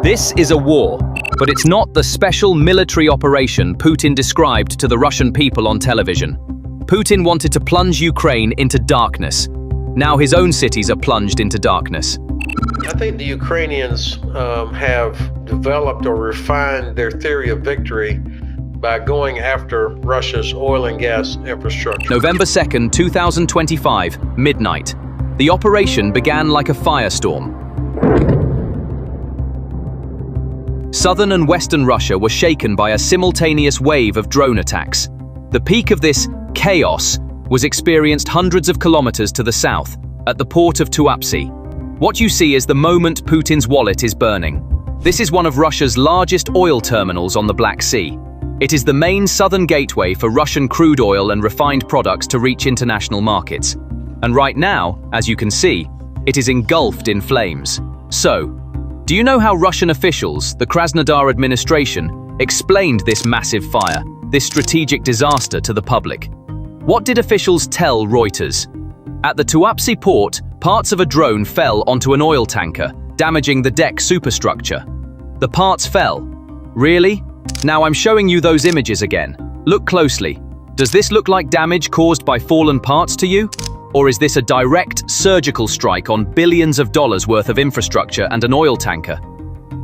This is a war, but it's not the special military operation Putin described to the Russian people on television. Putin wanted to plunge Ukraine into darkness. Now his own cities are plunged into darkness. I think the Ukrainians have developed or refined their theory of victory by going after Russia's oil and gas infrastructure. November 2nd, 2025, midnight. The operation began like a firestorm. Southern and western Russia were shaken by a simultaneous wave of drone attacks. The peak of this chaos was experienced hundreds of kilometers to the south, at the port of Tuapse. What you see is the moment Putin's wallet is burning. This is one of Russia's largest oil terminals on the Black Sea. It is the main southern gateway for Russian crude oil and refined products to reach international markets. And right now, as you can see, it is engulfed in flames. So, do you know how Russian officials, the Krasnodar administration, explained this massive fire, this strategic disaster to the public? What did officials tell Reuters? At the Tuapse port, parts of a drone fell onto an oil tanker, damaging the deck superstructure. The parts fell. Really? Now I'm showing you those images again. Look closely. Does this look like damage caused by fallen parts to you? Or is this a direct, surgical strike on billions of dollars worth of infrastructure and an oil tanker?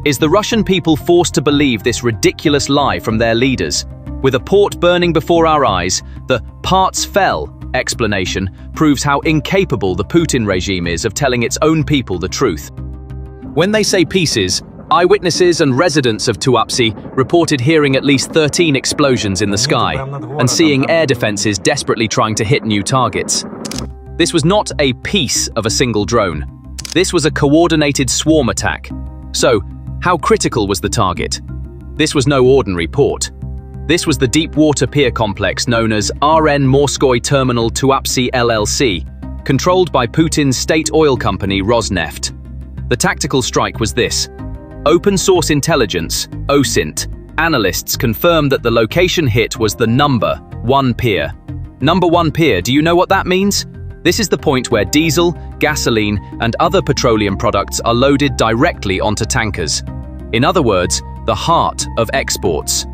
Is the Russian people forced to believe this ridiculous lie from their leaders? With a port burning before our eyes, the "parts fell" explanation proves how incapable the Putin regime is of telling its own people the truth. When they say pieces, eyewitnesses and residents of Tuapse reported hearing at least 13 explosions in the sky and seeing air defenses desperately trying to hit new targets. This was not a piece of a single drone. This was a coordinated swarm attack. So, how critical was the target? This was no ordinary port. This was the deep water pier complex known as RN Morskoy Terminal Tuapse LLC, controlled by Putin's state oil company Rosneft. The tactical strike was this. Open source intelligence, OSINT, analysts confirmed that the location hit was the number 1 pier. Number 1 pier, do you know what that means? This is the point where diesel, gasoline, and other petroleum products are loaded directly onto tankers. In other words, the heart of exports.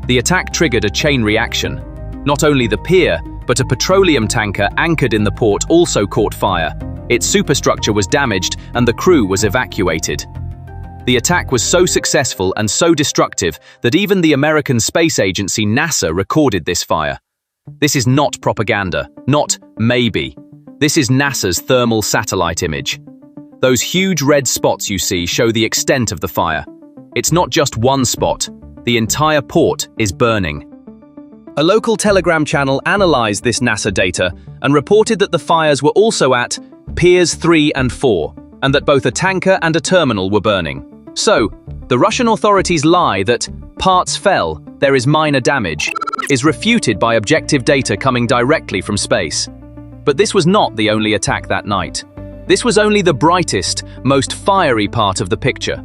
The attack triggered a chain reaction. Not only the pier, but a petroleum tanker anchored in the port also caught fire. Its superstructure was damaged and the crew was evacuated. The attack was so successful and so destructive that even the American space agency NASA recorded this fire. This is not propaganda, not maybe. This is NASA's thermal satellite image. Those huge red spots you see show the extent of the fire. It's not just one spot. The entire port is burning. A local Telegram channel analyzed this NASA data and reported that the fires were also at Piers 3 and 4, and that both a tanker and a terminal were burning. So, the Russian authorities' lie that parts fell, there is minor damage, is refuted by objective data coming directly from space. But this was not the only attack that night. This was only the brightest, most fiery part of the picture.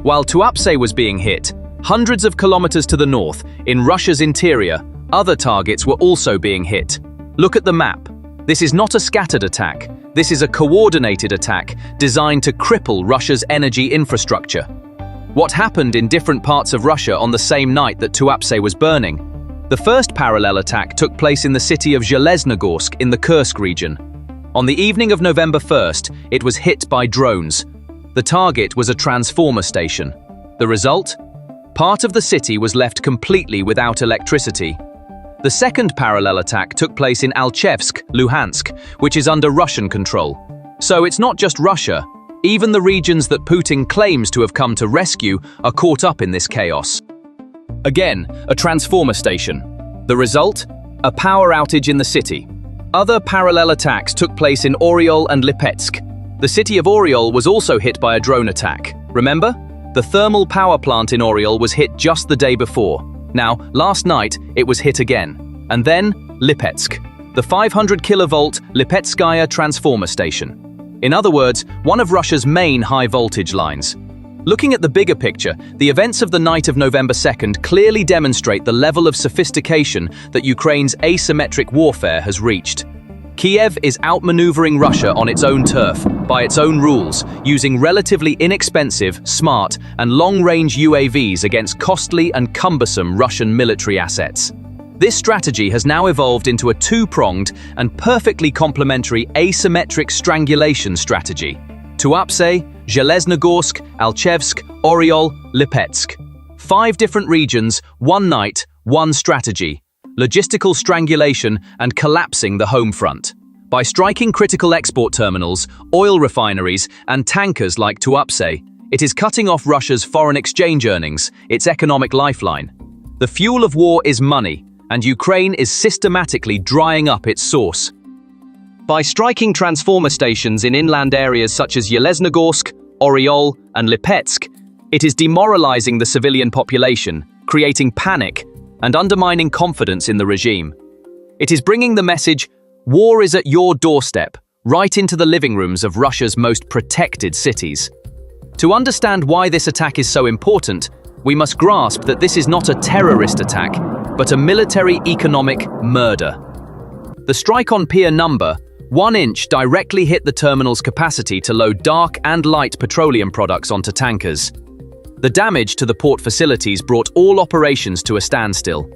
While Tuapse was being hit, hundreds of kilometers to the north, in Russia's interior, other targets were also being hit. Look at the map. This is not a scattered attack. This is a coordinated attack designed to cripple Russia's energy infrastructure. What happened in different parts of Russia on the same night that Tuapse was burning? The first parallel attack took place in the city of Zheleznogorsk in the Kursk region. On the evening of November 1st, it was hit by drones. The target was a transformer station. The result? Part of the city was left completely without electricity. The second parallel attack took place in Alchevsk, Luhansk, which is under Russian control. So it's not just Russia. Even the regions that Putin claims to have come to rescue are caught up in this chaos. Again, a transformer station. The result? A power outage in the city. Other parallel attacks took place in Oryol and Lipetsk. The city of Oryol was also hit by a drone attack. Remember? The thermal power plant in Oryol was hit just the day before. Now, last night, it was hit again. And then, Lipetsk, the 500 kilovolt Lipetskaya transformer station. In other words, one of Russia's main high-voltage lines. Looking at the bigger picture, the events of the night of November 2nd clearly demonstrate the level of sophistication that Ukraine's asymmetric warfare has reached. Kiev is outmaneuvering Russia on its own turf, by its own rules, using relatively inexpensive, smart, and long-range UAVs against costly and cumbersome Russian military assets. This strategy has now evolved into a two-pronged and perfectly complementary asymmetric strangulation strategy. Tuapse, Zheleznogorsk, Alchevsk, Oryol, Lipetsk. 5 different regions, one night, one strategy. Logistical strangulation and collapsing the home front. By striking critical export terminals, oil refineries, and tankers like Tuapse, it is cutting off Russia's foreign exchange earnings, its economic lifeline. The fuel of war is money, and Ukraine is systematically drying up its source. By striking transformer stations in inland areas such as Zheleznogorsk, Oryol, and Lipetsk, it is demoralizing the civilian population, creating panic, and undermining confidence in the regime. It is bringing the message, war is at your doorstep, right into the living rooms of Russia's most protected cities. To understand why this attack is so important, we must grasp that this is not a terrorist attack, but a military-economic murder. The strike on Pier No. 1 inch directly hit the terminal's capacity to load dark and light petroleum products onto tankers. The damage to the port facilities brought all operations to a standstill.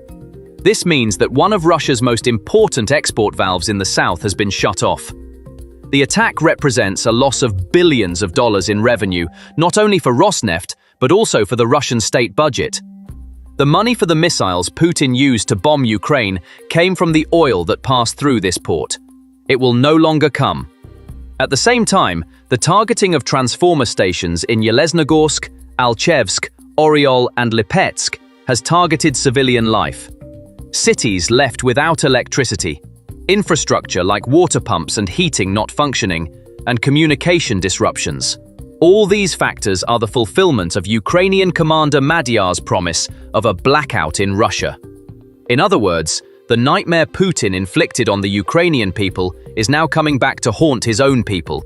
This means that one of Russia's most important export valves in the south has been shut off. The attack represents a loss of billions of dollars in revenue, not only for Rosneft, but also for the Russian state budget. The money for the missiles Putin used to bomb Ukraine came from the oil that passed through this port. It will no longer come. At the same time, the targeting of transformer stations in Zheleznogorsk, Alchevsk, Oryol, and Lipetsk has targeted civilian life. Cities left without electricity, infrastructure like water pumps and heating not functioning, and communication disruptions. All these factors are the fulfillment of Ukrainian commander Madyar's promise of a blackout in Russia. In other words, the nightmare Putin inflicted on the Ukrainian people is now coming back to haunt his own people.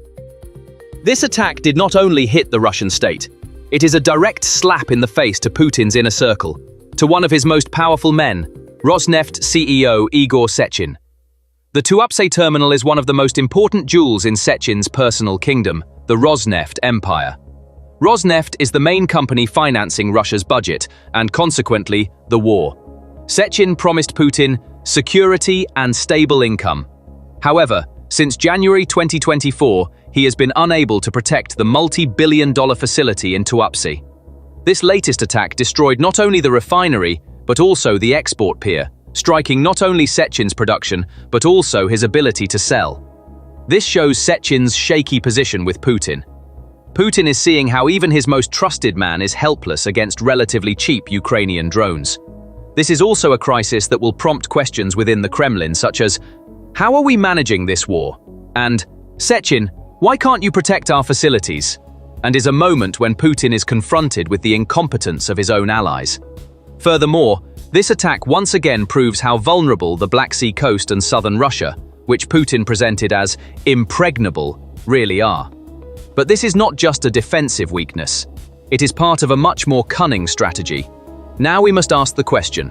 This attack did not only hit the Russian state, it is a direct slap in the face to Putin's inner circle, to one of his most powerful men, Rosneft CEO Igor Sechin. The Tuapse terminal is one of the most important jewels in Sechin's personal kingdom, the Rosneft empire. Rosneft is the main company financing Russia's budget, and consequently, the war. Sechin promised Putin security and stable income. However, since January 2024, he has been unable to protect the multi-billion-dollar facility in Tuapse. This latest attack destroyed not only the refinery, but also the export pier, striking not only Sechin's production, but also his ability to sell. This shows Sechin's shaky position with Putin. Putin is seeing how even his most trusted man is helpless against relatively cheap Ukrainian drones. This is also a crisis that will prompt questions within the Kremlin, such as, how are we managing this war? And, Sechin, why can't you protect our facilities? And is a moment when Putin is confronted with the incompetence of his own allies. Furthermore, this attack once again proves how vulnerable the Black Sea coast and southern Russia, which Putin presented as impregnable, really are. But this is not just a defensive weakness. It is part of a much more cunning strategy. Now we must ask the question,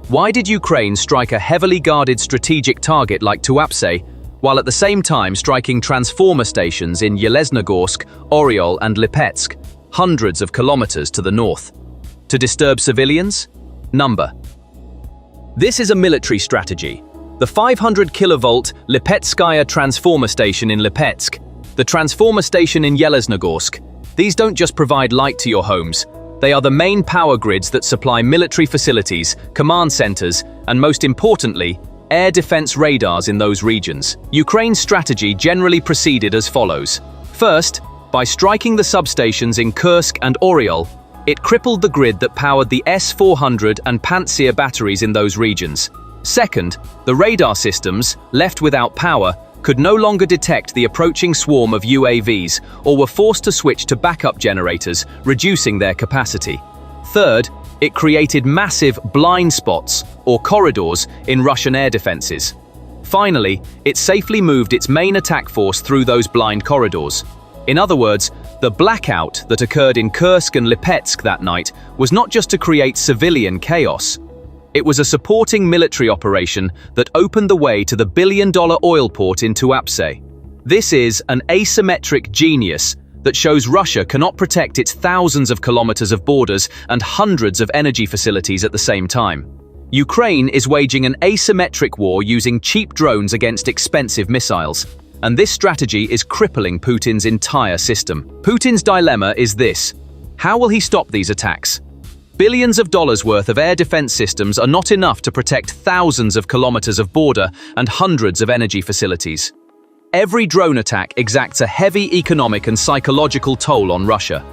why did Ukraine strike a heavily guarded strategic target like Tuapse, while at the same time striking transformer stations in Zheleznogorsk, Oryol, and Lipetsk, hundreds of kilometers to the north? To disturb civilians? Number. This is a military strategy. The 500 kilovolt Lipetskaya transformer station in Lipetsk, the transformer station in Zheleznogorsk, these don't just provide light to your homes. They are the main power grids that supply military facilities, command centers, and most importantly, air defense radars in those regions. Ukraine's strategy generally proceeded as follows. First, by striking the substations in Kursk and Oryol, it crippled the grid that powered the S-400 and Pantsir batteries in those regions. Second, the radar systems, left without power, could no longer detect the approaching swarm of UAVs or were forced to switch to backup generators, reducing their capacity. Third, it created massive blind spots, or corridors, in Russian air defenses. Finally, it safely moved its main attack force through those blind corridors. In other words, the blackout that occurred in Kursk and Lipetsk that night was not just to create civilian chaos. It was a supporting military operation that opened the way to the billion-dollar oil port in Tuapse. This is an asymmetric genius that shows Russia cannot protect its thousands of kilometers of borders and hundreds of energy facilities at the same time. Ukraine is waging an asymmetric war using cheap drones against expensive missiles, and this strategy is crippling Putin's entire system. Putin's dilemma is this: how will he stop these attacks? Billions of dollars worth of air defense systems are not enough to protect thousands of kilometers of border and hundreds of energy facilities. Every drone attack exacts a heavy economic and psychological toll on Russia.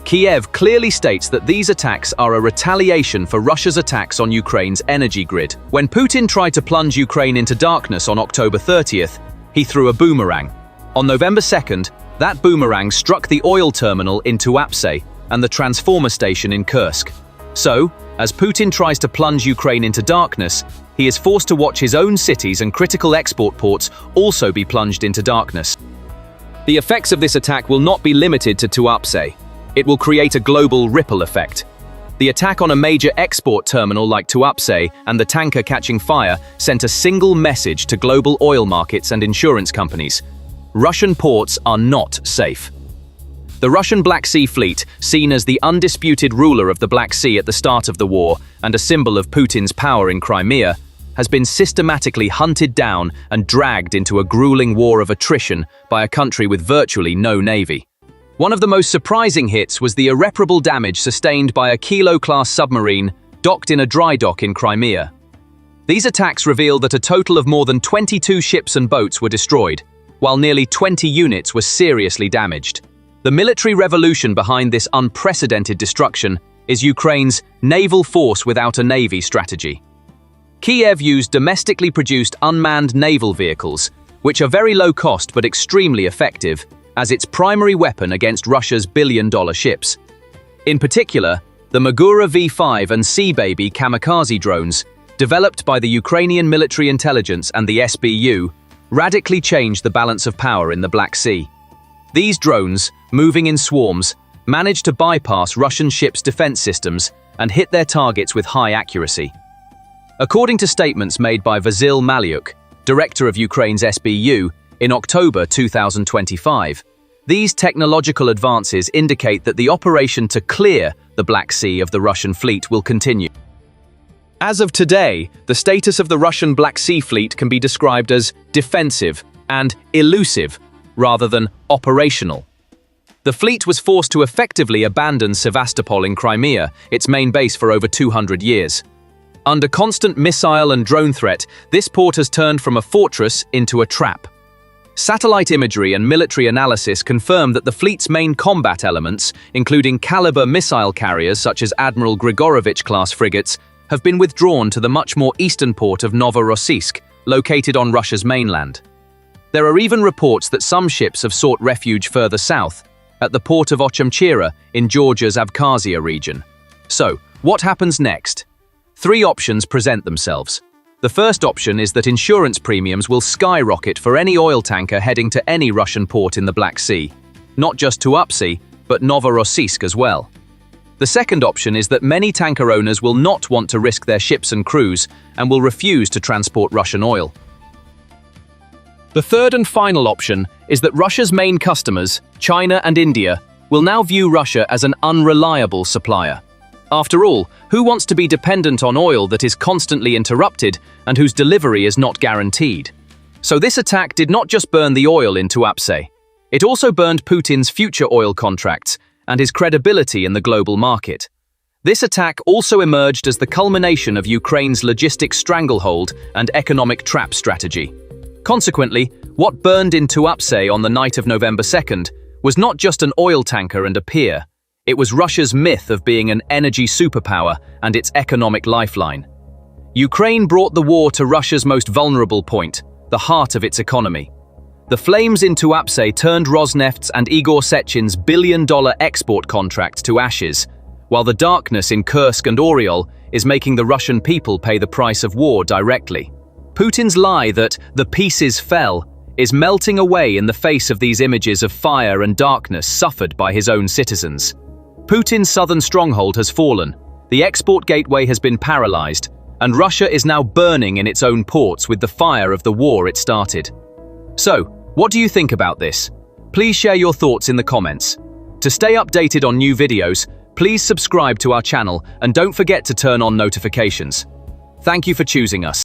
Kiev clearly states that these attacks are a retaliation for Russia's attacks on Ukraine's energy grid. When Putin tried to plunge Ukraine into darkness on October 30th, he threw a boomerang. On November 2nd, that boomerang struck the oil terminal in Tuapse and the transformer station in Kursk. So, as Putin tries to plunge Ukraine into darkness, he is forced to watch his own cities and critical export ports also be plunged into darkness. The effects of this attack will not be limited to Tuapse. It will create a global ripple effect. The attack on a major export terminal like Tuapse and the tanker catching fire sent a single message to global oil markets and insurance companies: Russian ports are not safe. The Russian Black Sea Fleet, seen as the undisputed ruler of the Black Sea at the start of the war and a symbol of Putin's power in Crimea, has been systematically hunted down and dragged into a grueling war of attrition by a country with virtually no navy. One of the most surprising hits was the irreparable damage sustained by a Kilo-class submarine docked in a dry dock in Crimea. These attacks reveal that a total of more than 22 ships and boats were destroyed, while nearly 20 units were seriously damaged. The military revolution behind this unprecedented destruction is Ukraine's naval force without a navy strategy. Kiev used domestically produced unmanned naval vehicles, which are very low cost but extremely effective, as its primary weapon against Russia's billion-dollar ships. In particular, the Madyar V5 and Sea Baby kamikaze drones, developed by the Ukrainian military intelligence and the SBU, radically changed the balance of power in the Black Sea. These drones, moving in swarms, managed to bypass Russian ships' defense systems and hit their targets with high accuracy. According to statements made by Vasyl Malyuk, director of Ukraine's SBU, in October 2025, these technological advances indicate that the operation to clear the Black Sea of the Russian fleet will continue. As of today, the status of the Russian Black Sea Fleet can be described as defensive and elusive, rather than operational. The fleet was forced to effectively abandon Sevastopol in Crimea, its main base for over 200 years. Under constant missile and drone threat, this port has turned from a fortress into a trap. Satellite imagery and military analysis confirm that the fleet's main combat elements, including caliber missile carriers such as Admiral Grigorovich-class frigates, have been withdrawn to the much more eastern port of Novorossiysk, located on Russia's mainland. There are even reports that some ships have sought refuge further south, at the port of Ochemchira in Georgia's Abkhazia region. So, what happens next? Three options present themselves. The first option is that insurance premiums will skyrocket for any oil tanker heading to any Russian port in the Black Sea, not just Tuapse, but Novorossiysk as well. The second option is that many tanker owners will not want to risk their ships and crews and will refuse to transport Russian oil. The third and final option is that Russia's main customers, China and India, will now view Russia as an unreliable supplier. After all, who wants to be dependent on oil that is constantly interrupted and whose delivery is not guaranteed? So this attack did not just burn the oil in Tuapse. It also burned Putin's future oil contracts and his credibility in the global market. This attack also emerged as the culmination of Ukraine's logistics stranglehold and economic trap strategy. Consequently, what burned in Tuapse on the night of November 2nd was not just an oil tanker and a pier. It was Russia's myth of being an energy superpower and its economic lifeline. Ukraine brought the war to Russia's most vulnerable point, the heart of its economy. The flames in Tuapse turned Rosneft's and Igor Sechin's billion-dollar export contract to ashes, while the darkness in Kursk and Oryol is making the Russian people pay the price of war directly. Putin's lie that the pieces fell is melting away in the face of these images of fire and darkness suffered by his own citizens. Putin's southern stronghold has fallen, the export gateway has been paralyzed, and Russia is now burning in its own ports with the fire of the war it started. So, what do you think about this? Please share your thoughts in the comments. To stay updated on new videos, please subscribe to our channel and don't forget to turn on notifications. Thank you for choosing us.